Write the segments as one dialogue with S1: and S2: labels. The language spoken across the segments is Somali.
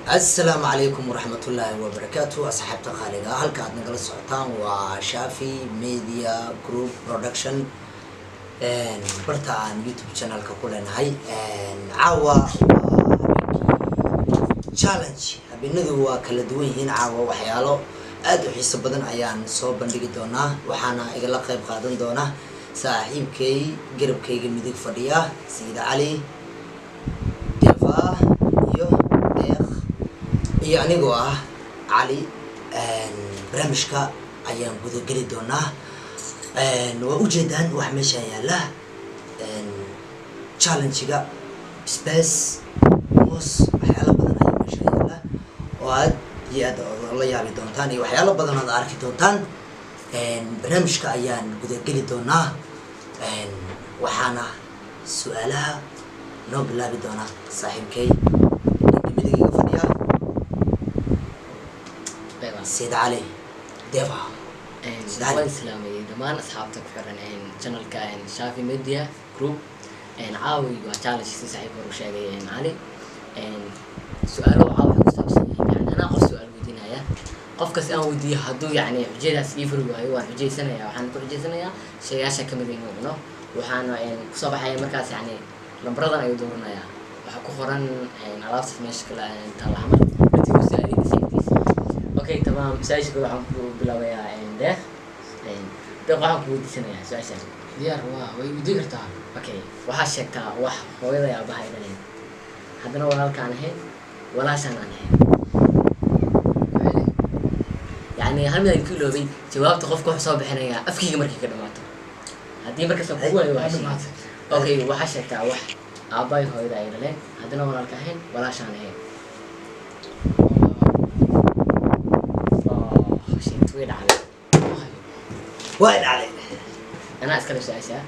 S1: السلام عليكم ورحمة الله وبركاته أصحاب تقاليدا هلك عدنا قل السعطان وشافي ميديا جروب برودكشن برتا عن يوتيوب channel كقولنا هاي عاوة challenge بندو وكل دوين هنا عاوة وحياله أدو حسب بدن أيان صوب بندق دونا وحنا إجلا قيب قادن دونا صاحب كي قرب كي جميدك فريا سيد علي دفا يعني قواه علي برامجك أيام بدو قلي دونا ووجدان وحمشان يلا challenge سبيس موس وحيالا بدن أيام مشان يلا وهاد ياد الله يعبي دونتان وحيالا بدن هذا أركي دونتان برامجك أيام بدو قلي دونا وحانا سؤالها نوبلا بدونا صاحب كي مدقيقة فضيا سيد علي ديفا
S2: سلام إسلامي دمان أصحابتك فرن channel كائن شافي ميديا جروب عاوي وتعالى شيء صحيح وروشة علي سؤاله عاوي مستقصي يعني أنا أقول سؤال ودينا يا قف كس أنا ودي هدو يعني حجينا سيفر وهاي حجي سنة يا وحنا كل حجي سنة يا شيء عشان كمدين منه وحنا صباح هاي مركز يعني لمبرضنا يدورنا يا وحكو خوران عرفت في مشكلة أنت العمل بتيجي سؤالي نسيتي أوكي تمام سايش كل عم بلاويا ده waxaan ku weydiisanayaa su'aashan
S3: diyaar waa way weydiin kartaa
S2: okay waxaa sheegtaa wax hooyada yaa bahay dhaleen haddana walaalkaan ahayn walaashaan aan ahayn yani hal mid aan ku iloobay jawaabta qofka wuxuu soo bixinayaa afkiiga markii ka dhamaato haddii markaas ku waayo waa dhamaatay okay waxaa sheegtaa wax aabbahay hooyada ay dhaleen haddana walaalka ahayn walaashaan ahayn shit way dhacday
S1: واحد علي
S2: أنا أسكت في أشياء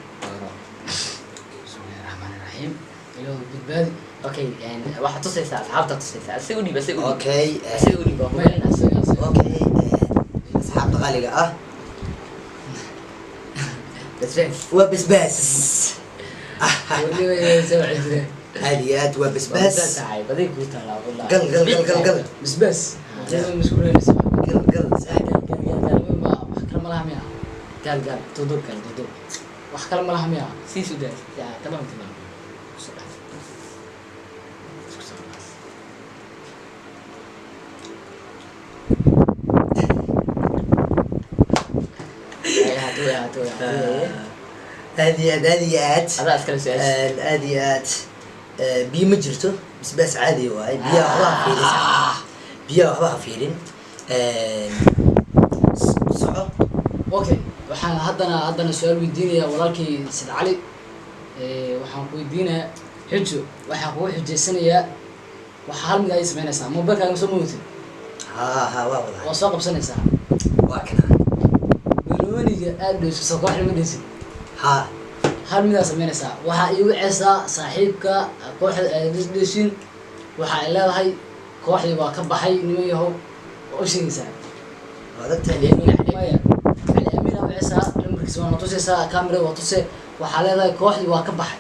S3: بسم الله الرحمن الرحيم إلهي بالبادي
S2: أوكي يعني واحد تصل ساعة حاولت تصل ساعة سيقولي بس سيقولي
S1: اوكي
S2: سيقولي بقى ما أنا سيقولي
S1: اوكي اصحاب غالية
S2: بس فين
S1: وبسباس
S3: واللي سوى عزيزي
S1: اليات وبسباس
S2: ساعة بديك قلت لا والله
S1: قل
S3: بس مش كلنا نسمع
S1: قل
S3: كلام لها مياه
S2: قال تدور
S3: wax kale ma laha miya
S2: سي سودان يا تمام
S1: هذيات
S2: هذا أسكت في أشياء
S1: الهذيات بي مجرته بس عادي واي بيا وراها فيلين بيا وراها فيلين صعب
S3: okay waxaan haddana su'aal weydiinaya walaalkii Sid Cali waxaan ku weydiinayaa xijo waxaan ku xijeysanayaa waxa hal mid ay sameynaysaa mobilkaaga soo mootid
S1: ها واضح
S3: waa soo qabsanaysaa
S1: واكنا
S3: banooniga aad dhayso soo kooxda ma dhaysid
S1: ها
S3: hal mid ay sameynaysaa waxa ay wiceysaa saaxiibka kooxda aad dhaysin waxa ay leedahay kooxdii waa ka baxay niman yahow oo sheegaysaa
S1: هذا
S3: maya وعسى لمركز وانا توسيسا كاميرا وتوسي وحالة كوحدي واكبح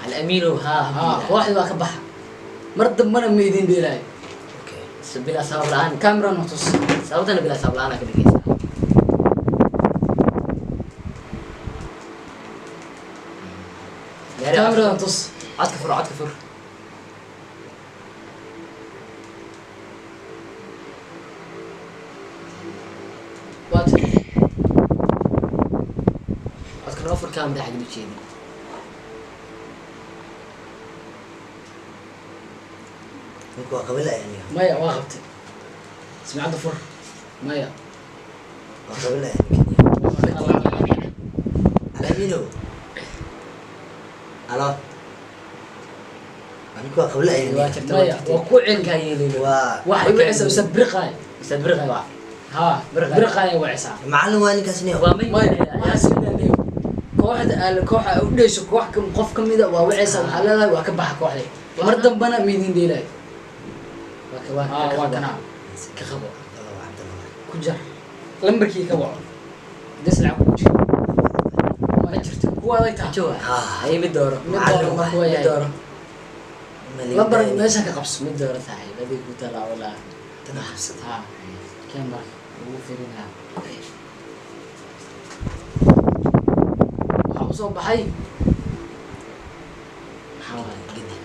S2: على أمير وها
S3: كوحدي واكبح مرد من ميدين ديلاي
S1: اوكي
S2: بلا سبب الآن
S3: كاميرا نوتوس
S2: سببتنا بلا سبب الآن كده كيسا
S3: كاميرا نوتوس
S2: عاد كفر أوفر كام ده حق بتشيني
S1: نكو قبل يعني
S3: مايا واغبت سمع عنده فر مايا
S1: قبل يعني على مينو الو نكو قبل يعني
S3: مايا وكوعين
S2: كايلين
S3: واحد وعسى وسبرقاي
S2: سبرقاي
S3: ها برقاي وعسى
S1: معلم وين كاسني
S3: مايا kooxa u dhayso qof kamida waa wiceysa waxa leedahay waa ka baxa kooxday mar dambana miidin deelay waa kana
S2: ka qabo
S3: ku jar lambarkii ka waco desla ku jiro ma jirto kuwa ay tahay
S2: ay mid dooro
S3: markuu yahay lambar meesha ka qabso
S2: mid doora saaxiib hadii ku talaa wala
S1: tana xabsada
S3: ha camera ugu fiirina waxa uu soo baxay
S1: gidi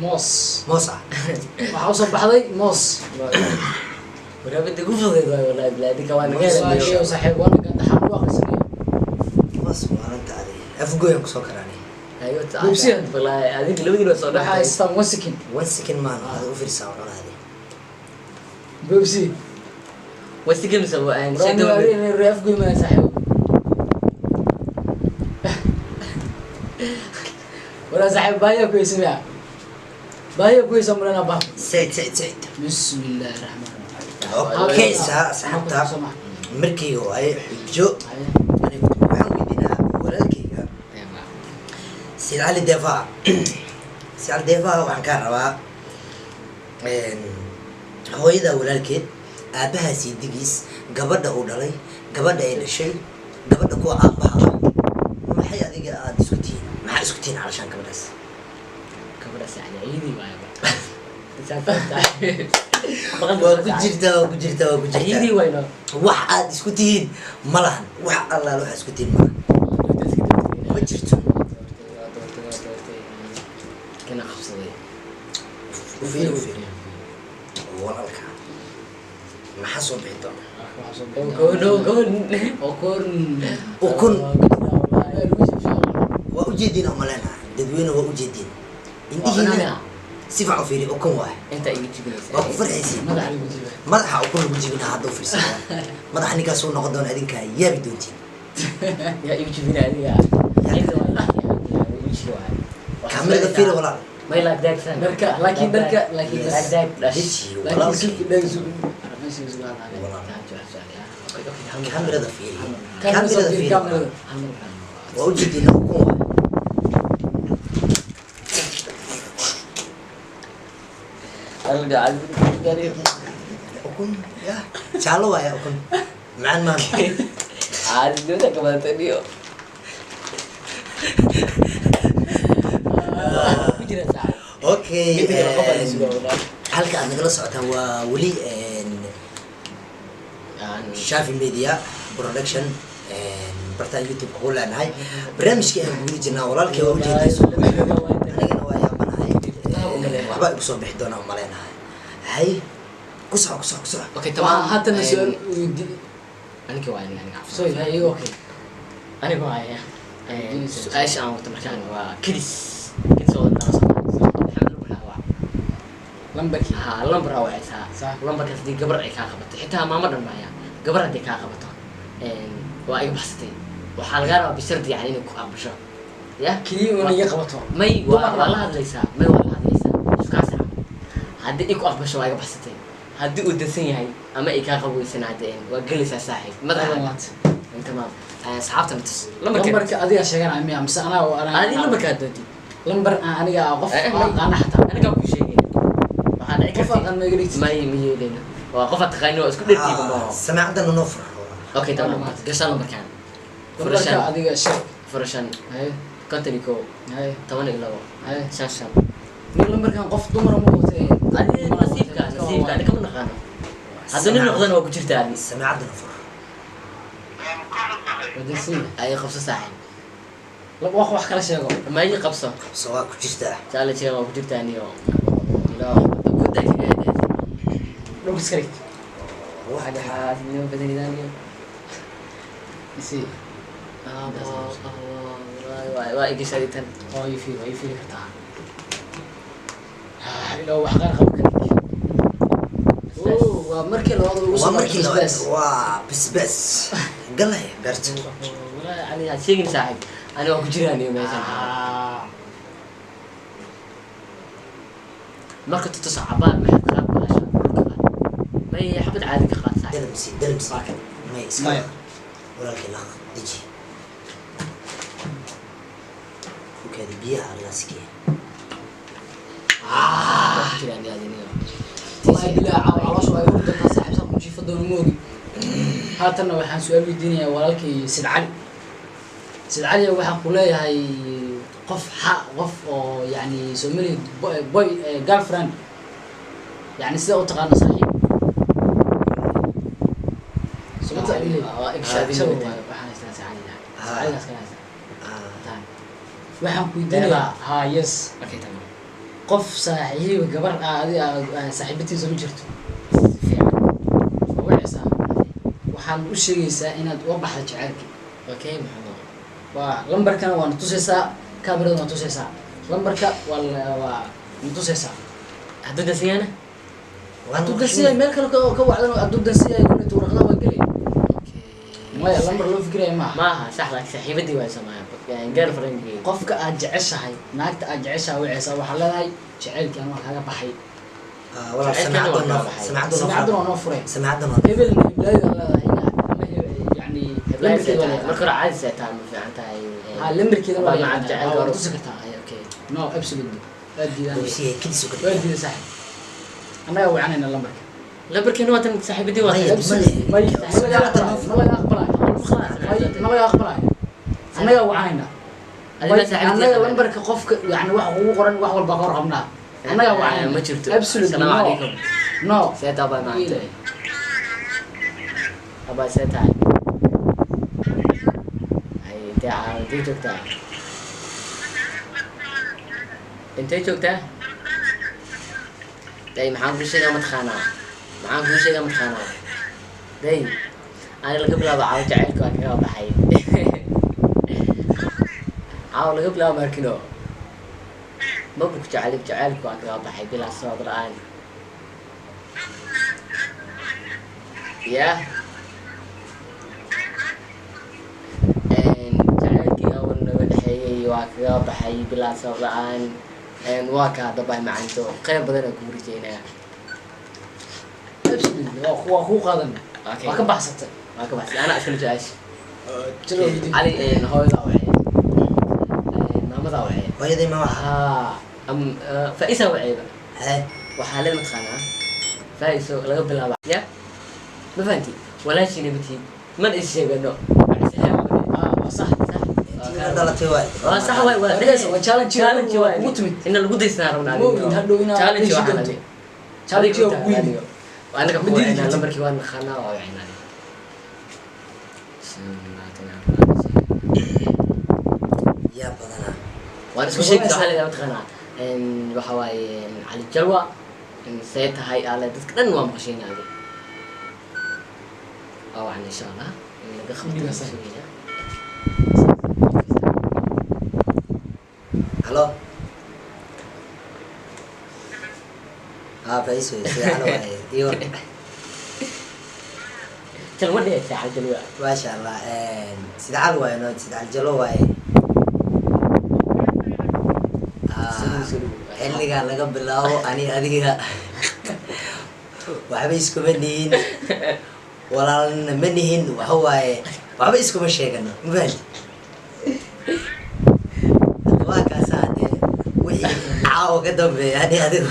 S3: moos
S1: moosa
S3: waxa uu soo baxday moos
S2: warabada ugu fudeed wala bilaadi ka waan
S3: iyo saaxiib waan ka dhaxal u aqrisanay
S1: moos maalinta adi afgoyan kusoo karaani
S2: ayo taasi bala adin labadii soo
S3: waxa
S2: dhaxay
S3: istaan 1 second
S1: 1 second maan aad u fiirsaa walaalahay
S3: Bobsi
S2: wasigan sabo aan
S3: shaqo reef goyma saaxiib wala saaxiib baayo ku ismiya baayo ku ismrana ba
S1: sayd
S3: bismillahir rahmanir rahim
S1: okay saxabta markii oo ay xujo anigu waxaan weydiinaa walaalkayga Said Ali Defa waxaan ka rabaa hooyada walaalkeed aabaha siidigiis gabadha uu dhalay gabadha ay dhashay gabadha kuwa aabaha maxay adiga aad isku tihiin calashaan gabadhaas
S2: ciidi waay
S1: waa ku jirtaa
S2: ciidi wayno
S1: wax aad isku tihiin malahan wax allaal wax isku tihiin malahan ma jirto
S2: kana qabsaday
S1: u fiiri walaalka maxaa soo bixi doona ukun waa ujeediin oo maleenaha dadweyne waa ujeediin indihiina si fiican u fiiri ukun waay
S2: inta iga jibinaysa
S1: waa ku farxaysiin madaxa ukun lagu jibinaa hadda u fiirsada madaxa ninkaas uu noqon doona idinkaa yaabi doontiin
S2: ya iga jibina adiga
S1: kaamirada fiiri walaal
S2: may la daagsan
S3: laakiin
S2: daag
S1: deji walaalkii kaamirada fiiri waa ujeediin ukun waay ukun ya jaalo waaya ukun macaan maan
S2: عادي كمان تاني
S1: okay halka aad nagala socotaan waa weli Shafi Media Production bartaan YouTube ku leenahay barnaamijkii aan guuri jirnaa walaalkay waa ujeedayso anigana waa yaabanahay waxba igu soo bixi doonaa maleenahay hay ku soco
S2: اوكي تمام
S3: حتى نسأل ودي
S2: انا كواي انا
S3: سوي هاي اوكي
S2: انا كواي ايش انا وقت مكان كدس كدس هو الدراسه الحمد لله
S3: لمبكي
S2: ها لمبر او عيسى
S3: صح
S2: لمبر كدي قبر اي كا قبطه حتى ما مدن معايا قبر هدي كا قبطه waa iga baxsatay waxaa laga rabaa bishardi yani inay ku aqbasho ya
S3: كلي وانا يقبطه
S2: may waa la hadlaysaa iskaas haddii ay ku aqbasho waa iga baxsatay haddii uu dansan yahay ama ay kaa qaboweysan haddeen waa gelaysaa saaxiib madaxa tamaam asxaabta matus
S3: lambarka adiga sheegan amay amsa ana oo ana
S2: adi lambarka doonti
S3: lambar aniga qof aan xataa
S2: aniga ku sheegay waxaa dhici
S3: qof
S2: kartay
S3: aan ma gelin
S2: may yeelina waa qof aad taqaano isku dheertiiba ma
S1: سمعتنا نفر
S2: okay tamaam gashaa lambarkan
S3: lambarka adiga sheeg
S2: furashan
S3: hay
S2: kontaniko
S3: hay
S2: 12
S3: hay
S2: shanshan
S3: ni lambarkan qof dumar ma watay
S2: adi nasiibka adi kama naqaano haddii nin noqdana waa ku jirtaa adi
S1: سمعتنا نفر
S3: wadasi
S2: ay qabso saaxiib
S3: laba wax kala sheego
S2: ma ay qabso
S1: سواء كجرتا
S2: jale jeega waa ku jirtaa aniyo ilaa ku dakiyaa
S3: dhul iskari
S2: واحد حاسبين بدني ثاني
S3: si
S2: واي ايش هذه
S3: oo yifi kartaa ila wax qaar qabkan oo waa markii la wado ugu soo
S1: ومركي لو
S3: bas
S1: بس قال لي برت
S2: والله علي شيء ساعد انا اكو جيراني ميشان marka tutus cabaan ma xad qaad baasha ma هي xabad caadi ka qaad saaxiib
S1: دلمسي ما يسمع ولا كلا تجي وكذا بيها على سكين
S2: جيراني هذه
S3: ما bila calosh way u dadka saaxiibsan ku jiifadoono moogi haatana waxaan su'aal weydiinayaa walaalkay Said Ali waxaan ku leeyahay qof qof oo yani Soomaali boy girlfriend يعني سيدا وتقانا صحيح سمعت عليه
S2: إكشافي
S3: شو
S2: مدة.
S3: waxaan isla saacadina
S1: Ah.
S3: saacadaas kala
S1: Ah,
S3: waxaan ku diinaa ha yes
S2: Okay, tamam.
S3: qof saaxiib gabar adiga saaxiibtiisa ma jirto waysa waxaan u sheegaysaa inaad u baxdo jacaylka
S2: Okay, Muhammad.
S3: waa lambarkana waan tusaysaa kamerada waan tusaysaa lambarka waa tusaysaa
S2: Hadduu dasiyana?
S3: hadduu dansiyahay meel kale ka wacdan hadduu dansiyahay kuna tuuraqada waa gelay maya lambar loo fikiraya maaha
S2: maaha sax laakiin saaxiibadii waa sameeyay girlfriend
S3: qofka aad jeceshahay naagta aad jeceshahay waysa waxaa leedahay jacaylkan waa kaaga baxay
S1: walaal
S3: samacaduna waa noo furay
S1: samacaduna
S3: hebel heblaayda leedahay ama yani lambarkeeda waa
S2: marka hore caadi say tahay ma fiican tahay
S3: ha lambarkeeda waa
S2: macad jacaylka
S3: waa
S2: hore
S3: tusi kartaa
S2: okay
S3: no absolutely waa diidaan
S1: si kidis uga
S3: waa diida saaxib annaga wacanayna lambarka
S2: lambarkeena waa tan saaxiibadii waa
S1: Maya,
S3: may malaga aqbalayo malaga aqbalayo annaga wacanayna
S2: adiga saaxiibadii
S3: annaga lambarka qofka yani wax ugu qoran wax walba ka warqabnaa annaga wacanayna
S2: ma jirto
S3: absolutely
S2: Assalaamu
S3: no
S2: calaykum
S3: no
S2: seeta baa maanta
S3: Ilaahay.
S2: abaa seeta ay taa intee joogtaa intee joogtaa day maxaan kuu sheegaa mataqaanaa day ani laga bilaabo caawo jacaylka waa kaga baxay caawo laga bilaabo markino mabuk jacaylka waa kaga baxay bilaa sabab la-aan ya jacaylkii awal naga dhexeeyay waa kaga baxay bilaa sabab la-aan waa kaa dabay macanto qayb badan aan kugu rajeynaya
S3: absolutely waa kuu qaadan
S2: Okay.
S3: waa ka baxsatay
S2: waa ka baxsay anaa iskala jecesha
S3: jalo video
S2: cali hooyadaa wacay maamadaa wacay
S1: hooyadii ma waxa
S2: faa-isa wacayba
S1: hee
S2: waxaa lee mataqaanaa faa-iso laga bilaaba ya ma fahanti walaashiina matid man is sheegano
S3: waa sax
S1: tii dhalatay waay
S2: waa sax waay waa
S3: waa challenge
S2: challenge waay
S3: ugu timid
S2: ina lagu daysnaa rabnaa
S3: Moogin hadhow inaa
S2: challenge
S3: heshiis
S2: waxaa
S3: doonto.
S2: nabi
S3: challenge waa ugu yimid
S2: anaga
S3: Ma diidi
S2: kuwaynaa
S3: kartid.
S2: lambarkii waa naqaanaa waa wacinaa
S1: yaa badanaa
S2: waan isku sheegi waxaa la mataqaanaa waxa waaye cali jalwa see tahay ale dadka dhan waa maqashaynaade waa waxan insha allah laga
S3: Guriga
S2: qabto
S3: sare.
S1: halo faiso sida calo waaye iyo
S2: jalwa dheeta cali jalwa
S1: maasha allah sida calo waaye no sida caljalo waaye xilligan laga bilaabo ani adiga waxba iskuma nihin walaalna ma nihin waxa waaye waxba iskuma sheegano mafahant waa kaasaa dee wixii caawa ka dambeeya ani adigu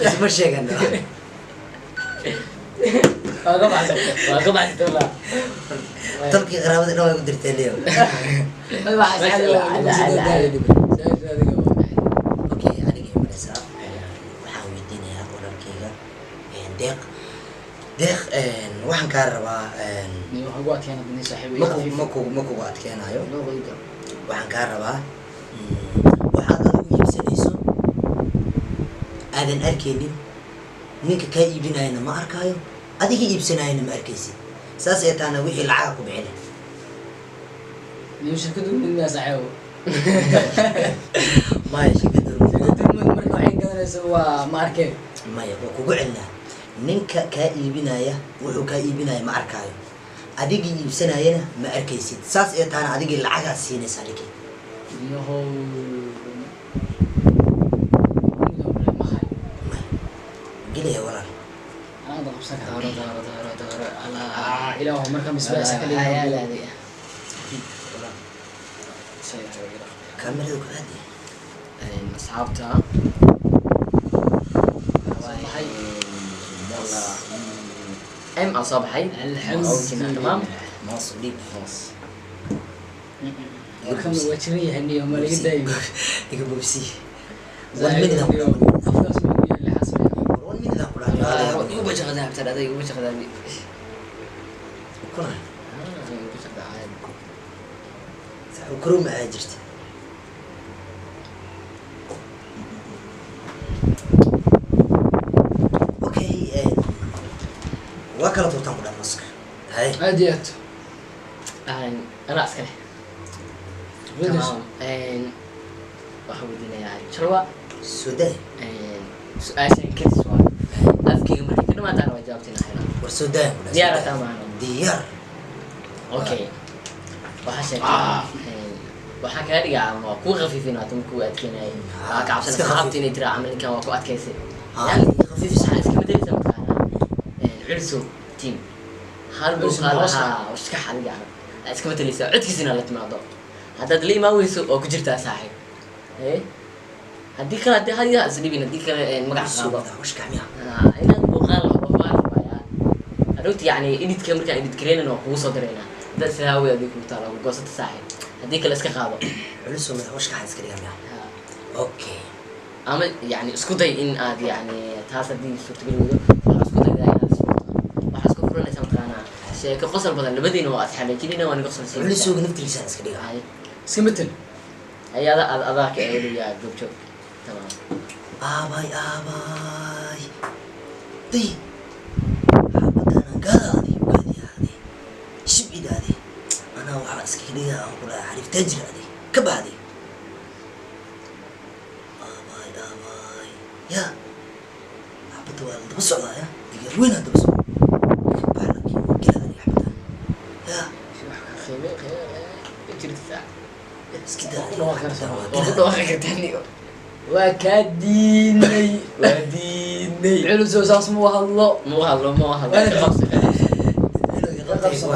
S1: isma sheegano
S3: waa ka baxsatay
S2: waa ka baxsatay walaa
S1: dalkii qaraabada dhan way ku dirteen liyo okay aniga imanaysaa waxaan weydiinayaa walaalkayga deeq waxaan kaa rabaa makugu adkeenayo waxaan kaa rabaa waxaad adigu iibsanayso aadan arkaynin ninka kaa iibinayana ma arkaayo adiga iibsanayana ma arkaysid saas ee taana wixii lacaga ku bixina
S3: shirkadu midna saaxiibo
S1: maya shirkada
S3: marka waxay gadanaysa waa ma arkeen
S1: maya waa kugu celinaa ninka kaa iibinaya wuxuu kaa iibinaya ma arkaayo adigii iibsanayana ma arkaysid saas ee taana adigii lacagaad siinaysa adigii
S3: yahow
S1: gelaya walaal
S3: anaada qabsan
S2: dooro
S3: kara
S2: dooro dooro dooro alaa
S3: ilaahu marka misbaasa ka
S2: ayaalaadi
S1: kaamirada ku aadi
S2: asxaabta
S3: baxay.
S2: m aan soo baxay
S3: Alxamdulillah.
S2: tamaam
S1: moos dhiib
S2: hoos
S3: kan waa jiran yahay niyo ma laga daayo
S1: iga bobsi
S3: zaid niyo afkaas ma yahay la xasmay
S1: one minute aan ku dhahay
S2: ugu shaqada habtada aday ugu shaqada
S1: kuna
S2: ugu shaqada aad
S1: sax karo ma jirta okay waa kala tuurtaan ku dhahay maska hay
S3: aadiyat
S2: أنا أسكنه. تمام. وحودينا يعني شلوا.
S1: السودان
S2: سؤال كذا سؤال. أفكر مرة كده ما تعرف جاوبتنا هنا.
S1: والسودان
S2: ديار تمام.
S1: ديار
S2: أوكي. وحشك. وحكى لي عم كو خفيفين أتم كو أتكلم هاي. كعب سنة خابتني ترى عمل كان وكو أتكلم. يعني خفيف صحيح كم تدري سمع عرسو تيم. هربوا قالها وش كحل يعني. اسكما تليسا عدكيسنا لا تماضو هذا لي ما ويسو او كجرتا صاحب ايه هدي كلا هدي هدي اسليبين هدي كلا مقع قابا
S1: وش كعميها
S2: انا بوقال وفار بايا اروت يعني اديت كامركا اديت كرينا نو كو صدرينا دad saawi adii ku taala goosata saaxib hadii kala iska qaado
S1: culuso ma washka xas kaliya miya okay
S2: ama yani isku day in aad yani taas hadii suurtagal wado isku day inaad waxa isku furanaysa maqaana sheeko qosol badan labadiina waa asxaabeykiina waan iga qosol siin
S1: culuso naftiisa iska dhiga
S2: hay
S3: iska metel
S2: ayada adaka ee waliya joog tamam
S1: abay di habadana gaadi shibidadi ana waxa iska dhiga aan kula xarif tajradi ka baadi abay ya habadu waa daba socdaa ya digar weyn daba socdaa
S3: وكديني
S2: وديني
S3: علوس وساس مو هالله
S2: مو هالله
S3: بسم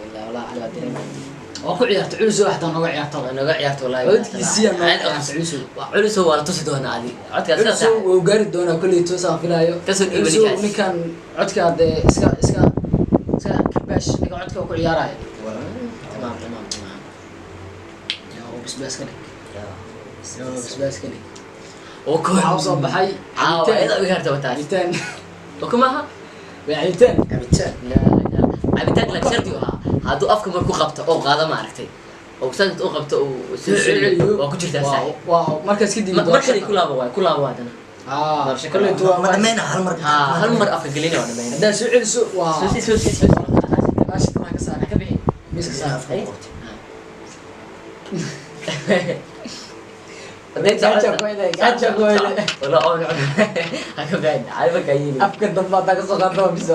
S2: الله ولا على دين
S3: وكو عيارت علوس واحد انا عيارت
S2: انا عيارت والله
S3: عدكيسيا علوس
S2: waa la tusi doonaa adi codkaas
S3: علوس oo gaari doona kulli toosaan filaayo
S2: kasoo dhiibanikaas
S3: ninkan codka iska kibash ninka codka ku ciyaaraya
S2: تمام
S3: بس كده بس كده
S2: وكل
S3: عاوز بحي
S2: اذا بغيرت وتاعي
S3: عيتان
S2: وكماها
S3: عيتان
S2: لا عبيتان لك شرطيها هادو افك markuu qabto oo qaada ma aragtay oo sanad oo qabto oo waa ku jirtaa saay
S3: waaw markaas kadib
S2: markay ku laabo wadana
S3: كله تو
S1: ما دمينا
S2: هل مر افك gelina waa dhameeyay
S3: هذا سو علسو واو
S2: سو
S3: ماشي ما كسر ka bixi miiska saar gaja goyle
S2: wala oo haka baan ayba kayini
S3: afka damba ta ka soo qaado biso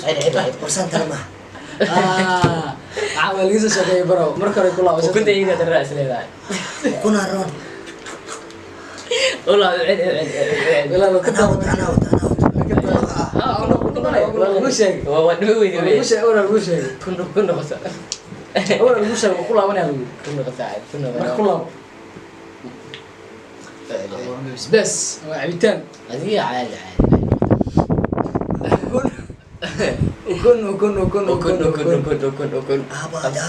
S1: عيب قرصان ترى
S3: عاول ليس شقي برو مركر يقول الله
S2: كنت يجي الراس ليه
S1: كنا رون
S2: والله
S3: لا لا كنت بس عبيتان
S2: هذه عادي وكن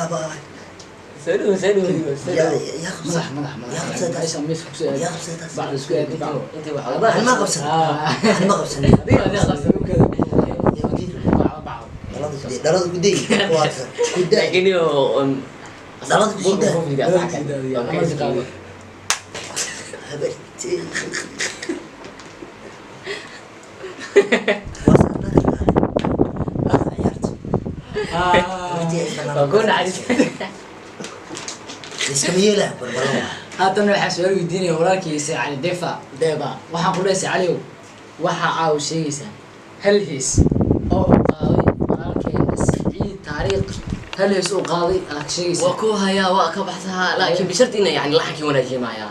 S1: ابا
S2: سلو
S1: يا خمسة
S3: يا خمسة عايش عم يسكت
S1: يا خمسة
S3: بعد سكوت
S2: انت
S1: انا ما قبسني انا ما قبسني درد بدي كده
S2: لكن
S1: درد بدي هبلتي
S2: كون عايز
S1: اسكميله بربلون
S3: هذا نوع حسوي الدين ولكن على دفع دابا waxaan ku leeyahay caliyow waxa aa sheegaysa hal hees oo qaaday walaalkeen Saciid taariikh hal hees oo qaaday aad sheegaysa
S2: وكوها يا واك بحثها لكن بشرط انه يعني لحكي ولا شيء معايا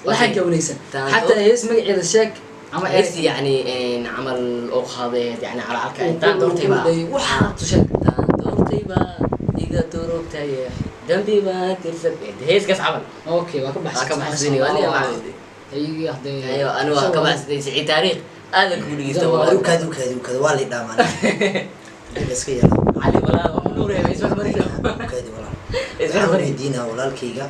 S3: waxaan ka wanaagsan حتى hees magaceeda sheeg ama
S2: ايش يعني عمل او خاضيت يعني على عركه انت دورتي بقى
S3: waxa sheeg
S2: دورتي بقى iga durugtay dambi ma tirsan hees kas amal
S3: اوكي waa ka
S2: ka baxsani wani ma
S3: ayigi ahday
S2: ايوه انا ka baxsani Saciid taariikh aad ku dhigeysto
S1: كذا waa la dhaamaan iska yara
S2: علي ولا نور يا اسمه مريض
S1: kaadi walaal
S2: اسمه
S1: waxaan
S2: مريض
S1: weydiinaa walaalkayga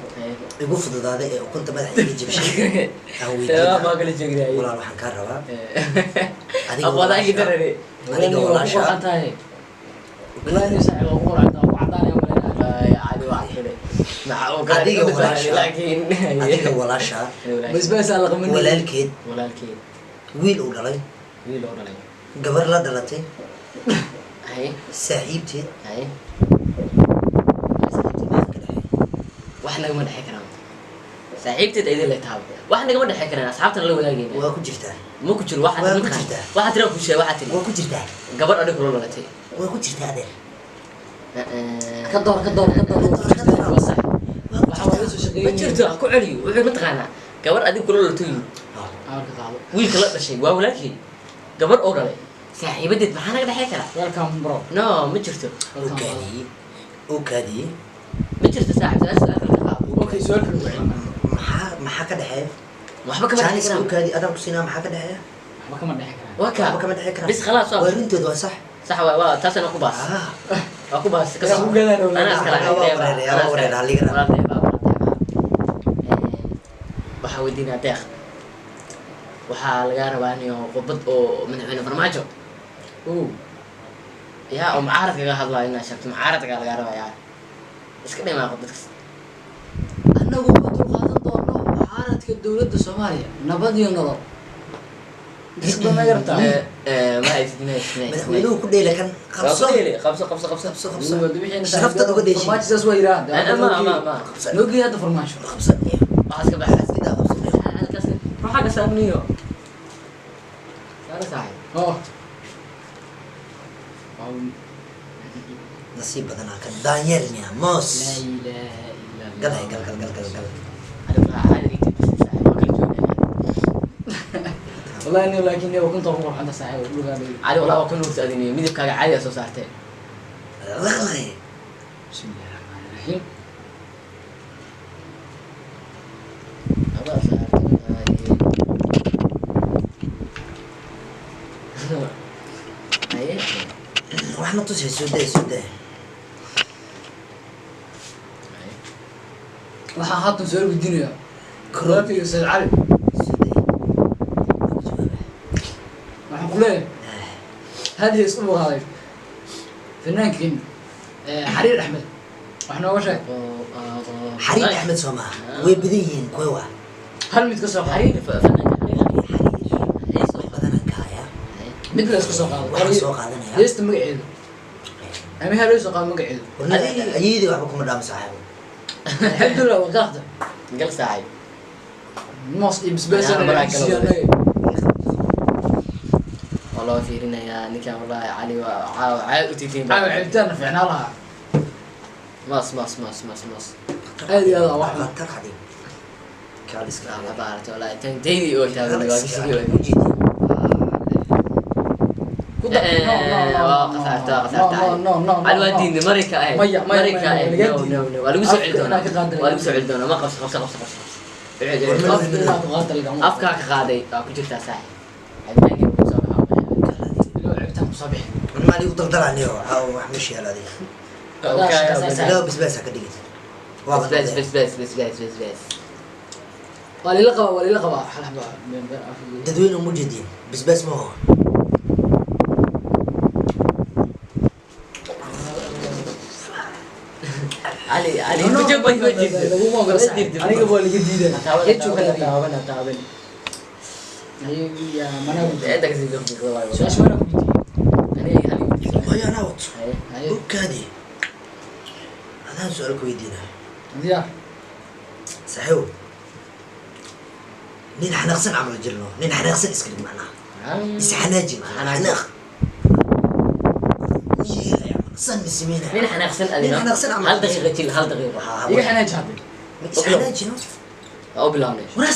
S1: igu fududaaday ee ukunta madaxa iga jabshay aan
S2: ما
S1: weydiinaa
S2: قال جيري
S1: walaal waxaan kaa rabaa
S2: ابو ذاك دري
S1: adiga walaasha
S3: والله إني ساعة وقول عندها وعداني يوم
S2: يا علي واحد كده مع
S1: adiga walaasha
S2: لكن
S1: adiga walaasha
S3: بس ألغى مني
S1: walaalkeed
S2: ولا الكيد
S1: wiil uu dhalay
S2: ويل ولا
S1: gabar la dhalatay
S2: هاي
S1: saaxiibteed
S2: هاي
S1: maxaa ka dhexeeya
S2: واحنا ما دحي كلام صاحبتي تايدي اللي تهاو واحنا ما دحي كلام اصحابتنا اللي ولاقينا
S1: waa ku jirtaa
S2: مو كجر واحد
S1: waa
S2: ما
S1: ku
S2: كان
S1: jirtaa
S2: واحد ترى كل شيء واحد ترى
S1: waa ku jirtaa
S2: قبل أديك ولا لتي
S1: waa ku jirtaa adeer
S3: كدور
S2: صح
S3: وحاول يسوي شقيق
S2: ما جرت أكو عليو وحنا متقانا قبل أديك ولا لتي
S3: عارف قاعد
S2: ويل كلا شيء وولكن قبل أورالي صاحبتي معنا دحي كلام
S3: ويلكم برو
S2: نو ما جرت
S1: oo kaadiyey
S2: ما جرت ساعة أسأل
S3: اوكي سؤال كله
S1: maxaa ka dhexeeya
S2: وحبا كمان
S1: jaanis oo kaadi adaan ku siinaa maxaa ka dhexeeya
S3: ما كمان دحين
S2: وكا
S1: waxba kama dhexeyn karaa
S2: بس خلاص
S1: waa runteed waa sax
S2: صح waa taas aan ku baas ku baas ana iskala waxaa weydiinaa deeq waxaa laga rabaa in qubad oo madaxweyne farmaajo yaa oo mucaarad kaga hadlaayo inaa sheegto mucaaradka laga rabaa yaa iska dhimaa qubadkas
S3: annagu ma dulqaadan doono mucaaradka dowladda Soomaaliya nabad iyo nolol isba ma yartaa
S2: ma haysidina
S1: madaxweynuhu ku dheela kan qabso
S2: qabso
S1: sharafta uga dheeshay
S3: farmaajo saas waa yiraahdaa
S2: ma
S3: noogi hadda farmaajo
S1: qabso
S2: waxaas ka baxay
S1: sidaa qabso
S2: halkaas waxa ka saabniyo saara saay
S3: oo
S1: nasiib badanaa kan daanyeer miya moos
S3: la ilaaha illa
S1: gal hay gal
S3: والله إني لكن لو كنت أروح عند ساعة وأقول هذا
S2: علي والله كل وقت أديني ميدك كاجا عادي أسوس عرتين
S1: laqlay
S3: بسم الله الرحمن الرحيم
S2: أبغى أسافر
S1: waxna tusay suuday
S3: waxaan haatan soo weydiinayaa korootiga Said Cali waxaan ku leeyahay هذه اسمه هذا فنان كريم حرير أحمد وإحنا وش
S1: xariir axmed soo maaha way badan yihiin kuwa
S3: هل متكسر
S2: حرير فنان
S1: xariir badanaan ka hayaa
S3: مثل اسكسر
S1: waxaan
S3: هذا
S1: soo qaadanaya
S3: ليست مقعد أمي هل ليس قام مقعد
S1: ayadii waxba kuma dhaama saaxiibo
S3: الحمد لله وقاعدة
S2: قال ساعي
S3: مص بس
S2: أنا
S3: بس
S2: براك والله فيرنا يا نكا والله علي وعاء وتيتين
S3: عبتنا في عنالها
S2: ماس
S3: هذه هذا واحد
S1: qatar xadii kaalis ka
S2: لا بعرف ولا تنتهي وقتها ولا قاعد قصرت على ودين مريكا اهي مريكا اهي نو ولا مسعود ولا مسعود ما قص افكار قادي اكو جرتا ساعه عندنا
S3: لو عبتها مصابيح
S1: ma ligu daldalanayo wax meesha yaaladay laa basbaas ka dhigay
S2: بس
S3: ولي لقبة حلبة
S1: dadweyne uma jeedin basbaas ma ho
S2: علي كجب وجد
S3: أنا قبل جديدة
S2: تاون
S3: يا منا
S2: عندك زي والله
S3: شو اسمه
S1: haya anaa wato ogkaadi adaan su-aalku weydiinaa
S3: يا
S1: saaxiibo nin xanaaqsan camal jirno nin xanaaqsan iska dhig macnaha isxanaaji xanaaq san misimina
S2: مين حنغسل
S1: مين
S2: أدينا
S1: حنغسل عمل
S2: هل دقيقة تشيل هل دقيقة
S3: إيه حنا جابي
S1: isxanaaji no
S2: أو بلانش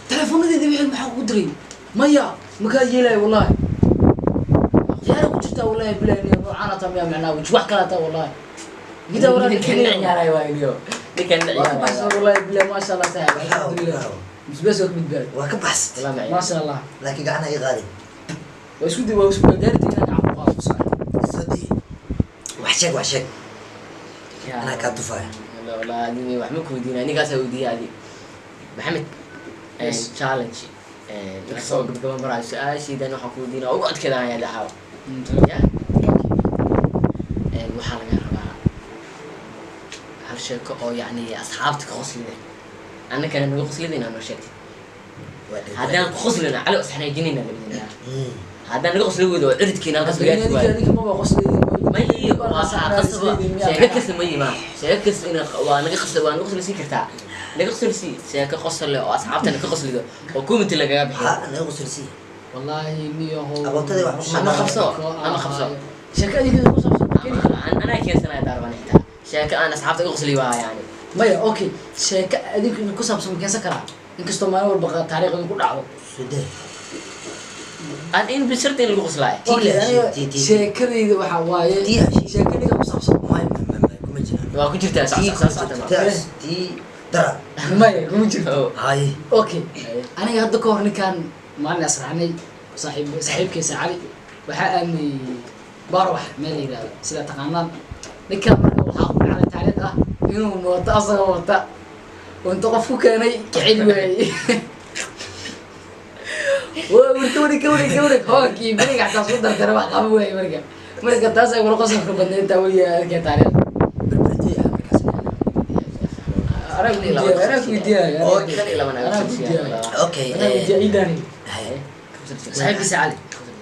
S3: تلفون ذي ذبيح المحل قدري ميا مكان يلاي والله يا رب جتا والله بلاني أنا تام يا معنا وش وحكاته والله قد ولا
S2: كان نعيار أيوة اليوم كان نعيار
S3: والله بلا ما شاء الله تعالى الحمد لله بس وقت بدال
S1: waa ka baxsat
S2: والله معي
S3: ما شاء الله
S1: laakiin gacana ii qaadi
S3: واسكت دارتي هناك عم قاص
S1: sadii wax sheeg
S2: يا
S1: أنا كاتوفايا
S2: لا والله أديني وحمك ودينا أنا قاسي ودي هذه محمد تشالنج نكسو قبل مرة سؤال شيء ده نحكي ودينا أقعد كذا يا دحاو يا waxaa laga rabaa hal sheeko oo yani asxaabta ka qoslida annakana naga qoslida inaan noo sheegtid haddaan ku qoslina cali isxanaajinayna labadina haddaan naga qosli weydo oo ciridkiina halkaas lagaa mayi waa qasaba sheeko kasta ma yimaa sheeko kasta ina waa naga qosli sii kartaa naga qosli sii sheeko qosle oo asxaabtana ka qoslido oo community lagaga bixiyo
S1: ها أنا أقول سلسي
S3: والله إني هو
S1: أبغى واحد
S2: أنا خمسة
S3: شركة دي كده مصاب
S2: أنا كيس أنا داربان حتى شركة أنا أصحابتي أغسلي وها يعني
S3: مايا أوكي شركة هذيك كوسام سام كيسة كرا إنك استمعنا والبقى تاريخ يقول عو
S1: سودان
S2: أنا إن بشرتين الغسلاء
S3: أوكي أنا شركة دي وحواي شركة دي كوسام سام
S1: ما جنا
S2: وأكو جرت
S1: تاس تي ترى
S3: مايا كم جرت
S1: هاي
S3: أوكي أنا هذا كورني كان معنا أسرعني صاحب كيس علي وحقني بروح مالي لا سلا تقنان نكمل وحاط على تعليق إنه موطأ أصلا موطأ وأنت قفوا كاني كعلوي وورك هوكي مريك حتى صدر ترى واحد قوي مريك تاسع ولا قصر في بدني تاوي كي تعليق أنا
S1: أوكي
S3: صاحب كيس علي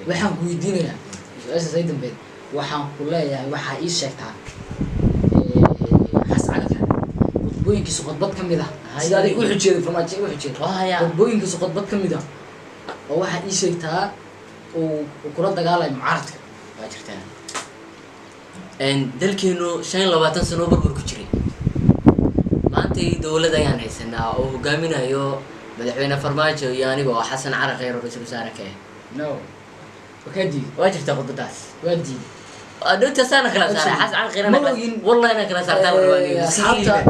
S3: waxaan ku weydiinayaa su'aasha saydan beed waxaan ku leeyahay waxa ii sheegtaa xascalka qodbooyinkiisa qodbad ka mid ah sida adig u xujeeday farmaajo u xujeeday qodbooyinkiisa qodbad ka mid ah oo waxa ii sheegtaa uu kula dagaalay mucaaradka
S2: waa jirtaa dalkeenu 25 sano burbur ku jiray maanta dawladda ayaan haysanaa oo hogaaminayo madaxweyne farmaajo iyo anigoo xasan cali khayr ra'iisul wasaare ka
S3: no وكدي
S2: واجب تاخذ بتاعس
S3: ودي
S2: أنت سنة خلاص صار حاسس على خير أنا والله أنا خلاص صار تمام
S3: أصحابته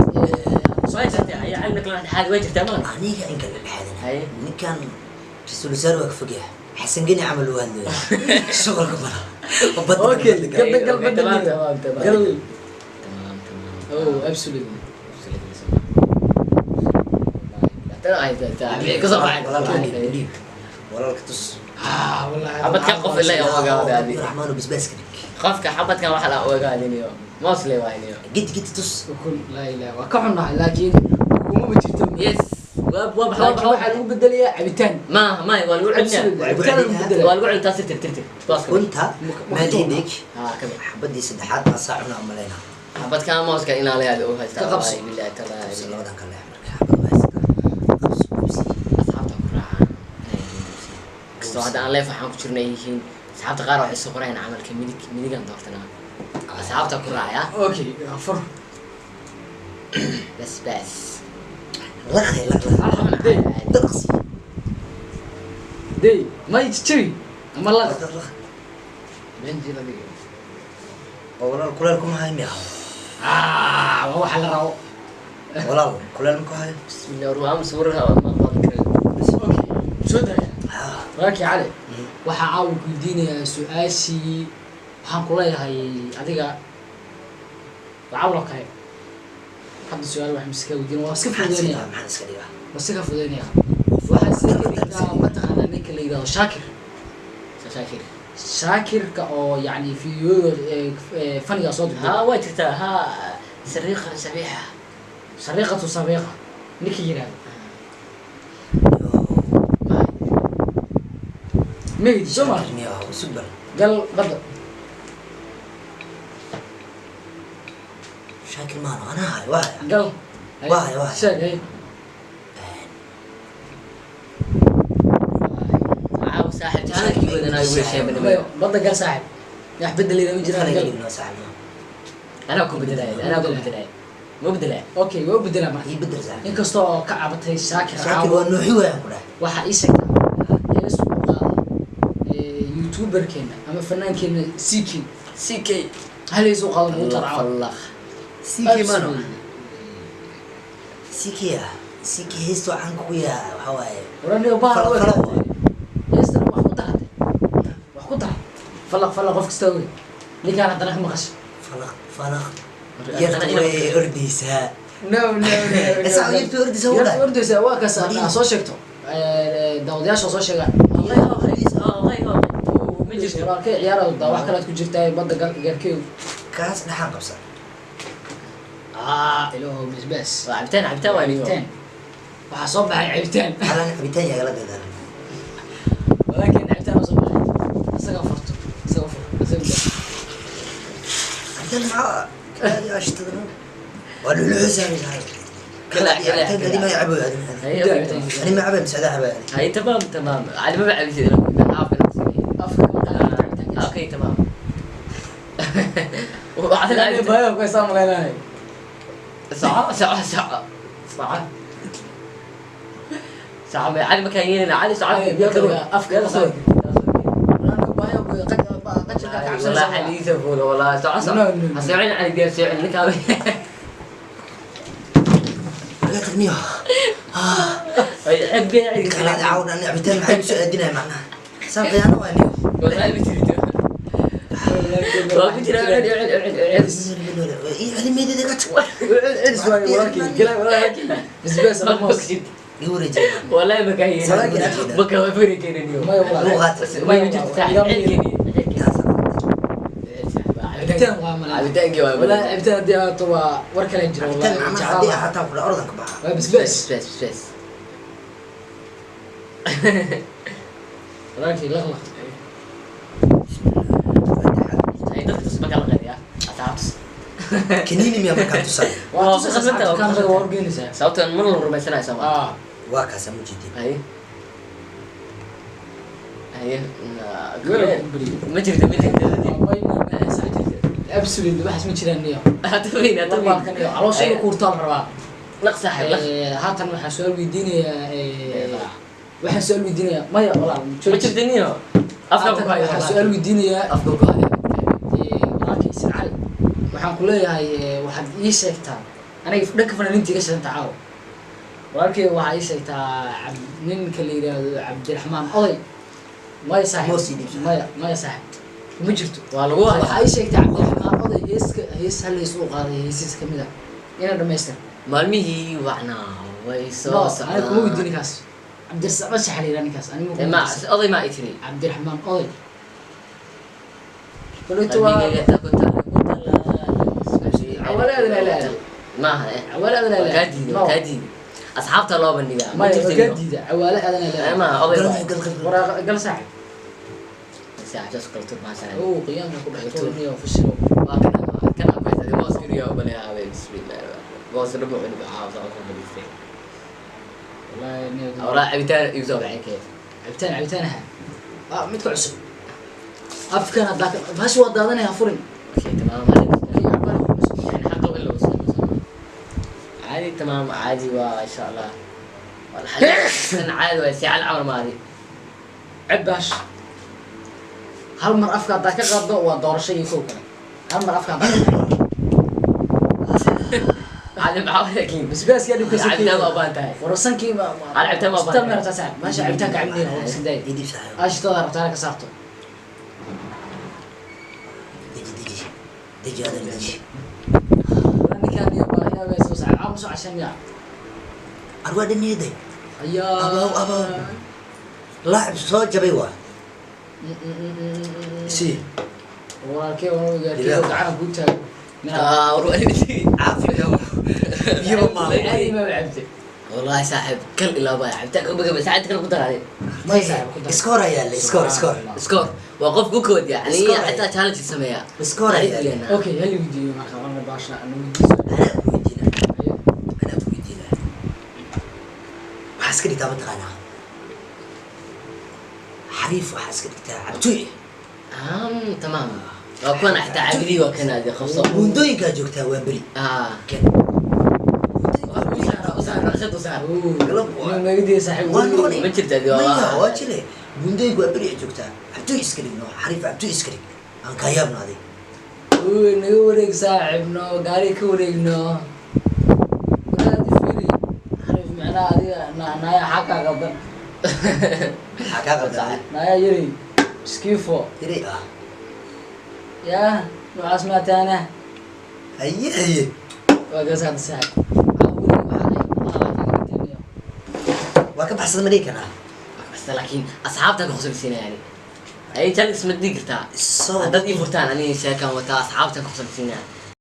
S2: واجب يعني علمك لو حد واجب تمام
S1: أنا إنك الحادث
S2: هاي
S1: كان رسول سار وقفقه حسن جني عملوا هذا شغل كبر
S3: أوكي قلب
S2: تمام
S3: قلب
S2: تمام
S3: أوه أبسولي
S2: ترى هاي كذا بعد
S1: ولا الكتوس
S3: والله
S2: حبت كان قف إلا يوم قاعد هذه
S1: الرحمن وبس كذي
S2: خافك حبت كان واحد أول قاعد اليوم ما وصل واحد اليوم
S1: جد تس
S3: وكل لا إله وكحنا لكن وما بتشتم
S2: يس
S3: لكن واحد مو بدل يا عبتان
S2: ما يقول والقعد تاسر ترتر
S1: وانت ما دينك
S2: كذا
S1: حبت دي سدحات ما صاحنا عملنا
S2: حبت كان ما وصل إلى عليها أو هاي
S3: تقبص
S2: بالله ترى
S1: الله ده كله حبت
S2: كستو هذا أنا لا فحنا كشرنا يجين أصحابته قاروا حسوا قرين عمل كميدي كان دورتنا أصحابته كراعي
S3: أوكي فر
S2: بس
S1: لخي تقصي
S3: دي ما يتشري أما الله
S2: بنجي لدي
S1: والله كلكم هاي مياه
S3: هو حل راو
S1: والله كلكم هاي
S2: بسم الله الرحمن صورها ما
S3: بس أوكي شو ده راكي علي waxaa caawa ku diinaya su'aashii waxaan ku leeyahay adiga lacawla kale hadda su'aal wax miska weydiin waa iska fudeynaya waa iska fudeynaya waxaa iska dhigtaa mataqaana ninka la yiraahdo shaakirka oo yani fiidiyooda faniga soo dirtay
S2: ها وجهته ها سريقة سبيحة
S3: sariiqatu sabiiqa ninka yiraahdo ميد سمع
S1: سوبر
S3: قال بدر
S1: شاكر مانو انا هاي واحد
S3: قال شاك هي
S2: عاو ساحب جانك يقول انا اقول شيء من
S3: بدر قال صاحب يا حبد اللي من جيران قال
S2: انا اكون بدلاي انا اقول بدلاي مو بدلاي
S3: اوكي مو بدلاي ما
S1: يبدل صاحب
S3: ان كستو كعبتي شاكر
S1: شاكر ونوحي وين
S3: waxa ii sheegtaa in soo qaado youtuber keena ama fanaan keena CK hal ay soo qaado motor
S2: الله
S1: سيكي مانو سيكي هيستو عنك ويا هواي
S3: وراني بار يستر wax ku dartay falaq qof kasta way ninkaan hadana ma qashay
S1: falaq yartu way ordaysaa
S3: no
S1: isaa yartu ordaysaa wada
S3: ordaysa waa kaas aan soo sheegto dawadayaasha soo sheegaan ma jirto walaalkay ciyaarada wax kale ku jirtaa badda garkeeyo
S1: kaas dhaxan qabsa
S3: ilaahu bisbas
S2: cabitaan waa
S3: cabitaan waxa soo baxay cabitaan
S1: halan cabitaan yaa la gadaa
S3: walaakin cabitaan soo baxay isaga farto
S1: cabitaan ma kaadi ashtadna wala luusan yahay kala cabitaan dima yacbo yani ma cabay مساعدة عبا
S2: هاي تمام عاد ما بعرف شيء اوكي تمام وبعد
S3: يعني بايو كويس ما لهاي
S2: ساعة عاد مكايين عادي ساعة
S3: بياكلوا افكار صوت
S2: والله حديث فول والله ساعة هسمعين على الجيم سمعين لك
S1: لا تغنيه
S2: حبي
S1: كلا عاون أنا عبيتين معي بسؤال الدنيا معنا سامي أنا وأني
S2: والله بتريد والله بتريد
S1: هذه ميدي دقت
S3: بس
S1: يوري
S2: والله مكاين بكا فريقين اليوم
S1: لغات
S2: ما يوجد عبيتان جواب
S3: ولا عبيتان دي طوا وركل انجر
S1: عبيتان عمل عادي حتى في الأرض كبها
S3: بس ولكن لغلق
S2: هاي دكتور سبق الله غير يا أتعبس
S1: كنيني ميا مكان تصل
S3: كان غير ورقينيسا
S2: صوت مرة ربع سنة سما
S1: واكاسا مجدي
S2: هاي ما جرت
S3: ابسولي بحس ما jiraan niyo
S2: هاتفين
S3: على شيء كورتال ربا
S2: لا صاحب
S3: haatan waxa soo weydiinaya maya walaal
S2: ma jirta niyo afka
S3: waxa soo weydiinaya
S2: afka ku haya
S3: walaalkii Sicali waxaan ku leeyahay waxaad ii sheegtaa aniga dhanka fanaaniintiga shanta caaw walaalkii waxa ii sheegtaa ninka la yiraahdo Cabdiraxmaan Oday maya saaxiib maya saaxiib ma jirto
S2: waa lagu
S3: waxa ay sheegtay Cabdiraxmaan Oday hees hal isoo qaaday heesiis kamid ah ina dhameystir
S2: maalmihii waxna way soo
S3: socdaan kuma weydiin kaas Cabdiraxmaan saxariira ninkaas anigu
S2: ma oday ma itri
S3: Cabdiraxmaan Oday
S2: قلت كادي أصحابته الله بنيجا
S3: ما كادي عوالة أنا لا
S2: ما أضيف
S3: قل ساعة
S2: ساعة جالس قلت ما سنة
S3: أوه قيامنا كل حيطولني وفي الشلو
S2: ما كان أقول هذا ما أذكر يا بني عبد بسم الله ما أذكر ربع بني عاوز أقول بليستين
S3: والله إني
S2: أوراق عبيتان يوزع بعين كيف
S3: عبيتانها متكو عسب أفكار هذاك باش وضعنا يا فرن
S2: شيء تمام يعني حقه إلا وصل عادي تمام عادي وإن شاء الله والحاجة عادي وساعة العمر مالي
S3: عباش هل مر أفكار ذاك غض ودور شيء فوق هل مر أفكار
S2: عادي معاود أكيد
S3: بس يعني
S2: عبتها ما بانتهي
S3: ورسن كي ما
S2: عبتها ما
S3: بانتهي استمر تسعد ماشي عبتها كعبني هو سداي
S1: يدي صحيح
S3: ايش تظهر بتاعك صارته
S1: ديجي هذا ديجي
S3: وراني كان يا بس وسع عامس عشان يا
S1: أرواد النيدي
S3: يا
S1: أبو لاعب صوت جبيوه سي
S3: وكي وقال تعال قلت
S2: وروحي بشي
S1: عافية يوم ما
S3: عادي ما لعبت
S2: والله صاحب كل إلا بايع عبتك بقى ساعتك أنا كنت عليه
S3: ما يساعد
S1: سكور يا اللي سكور
S2: وقف كوكود يعني حتى تشالنج تسميها
S1: سكور يا
S3: اوكي هل فيديو ما خلنا باشا انه
S1: انا بودينا وحاسكري تابت غانا حريف وحاسكري تعبتوي
S2: تمام لو كان حتى عبري وكان هذه خاصة
S1: بوندوي كاجوكتا وابري كان
S2: وسهر
S3: ما يدي صاحب
S2: ما جبت هذه
S1: والله واجلي بوندوي وابري جوكتا عبتوي اسكري نو حريف عبتوي اسكري ان كايابنا هذه
S3: نورك صاحبنا قاري كورينا ولادي فيري حريف معنا هذه نايا حقا قبل
S1: حكا قبل
S3: نايا يري سكيفو
S1: يري
S3: يا نوع اسمها تانا
S1: haye
S3: waa gaas hadda saaxib caawin waxaan
S1: waa ka baxsada ma dhigi karaa
S2: bas laakiin asxaabta ka qosolsiinayaan ay jal isma dhigi kartaa
S1: so
S2: dad ii furtaan ani sheekan wata asxaabta ka qosolsiinayaan